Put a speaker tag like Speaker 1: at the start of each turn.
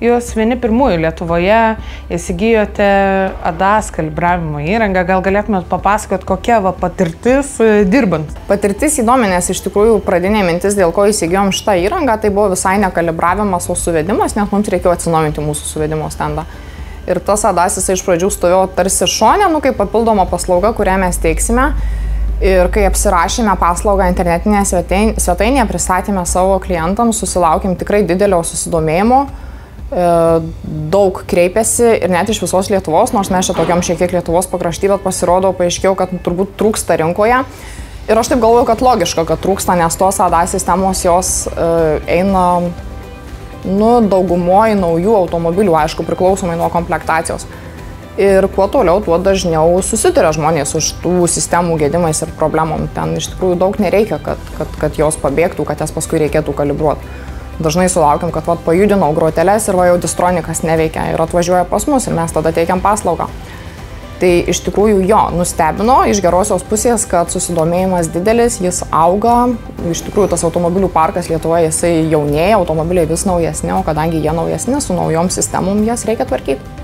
Speaker 1: jūs vieni pirmųjų Lietuvoje įsigijote ADAS kalibravimo įrangą. Gal galėtumėt papasakot, kokia patirtis dirbant?
Speaker 2: Patirtis įdomi, nes iš tikrųjų pradinė mintis, dėl ko įsigijom šitą įrangą, tai buvo visai ne kalibravimas, o suvedimas, nes mums reikėjo atsinaujinti mūsų suvedimo stendą. Ir tas ADAS jisai iš pradžių stovėjo tarsi šone, kaip papildoma paslauga, kurią mes teiksime. Ir kai apsirašėme paslaugą internetinėje svetainėje, pristatėme savo klientams, susilaukėm tikrai didelio susidomėjimo. Daug kreipėsi ir net iš visos Lietuvos, nors mes čia tokiam šiek tiek Lietuvos pakrašty, bet pasirodo, paaiškėjo, kad turbūt trūksta rinkoje. Ir aš taip galvoju, kad logiška, kad trūksta, nes tos ADAS sistemos jos eina daugumoje naujų automobilių, aišku, priklausomai nuo komplektacijos. Ir kuo toliau, tuo dažniau susituria žmonės už tų sistemų gedimais ir problemom. Ten iš tikrųjų daug nereikia, kad jos pabėgtų, kad jas paskui reikėtų kalibruoti. Dažnai sulaukiam, kad pajudinau groteles ir jau distronikas neveikia ir atvažiuoja pas mus ir mes tada teikiam paslaugą. Tai iš tikrųjų nustebino iš gerosios pusės, kad susidomėjimas didelis, jis auga. Iš tikrųjų tas automobilių parkas Lietuvoje jisai jaunėja, automobiliai vis naujesni, o kadangi jie naujesni, su naujom sistemom jas reikia tvarkyti.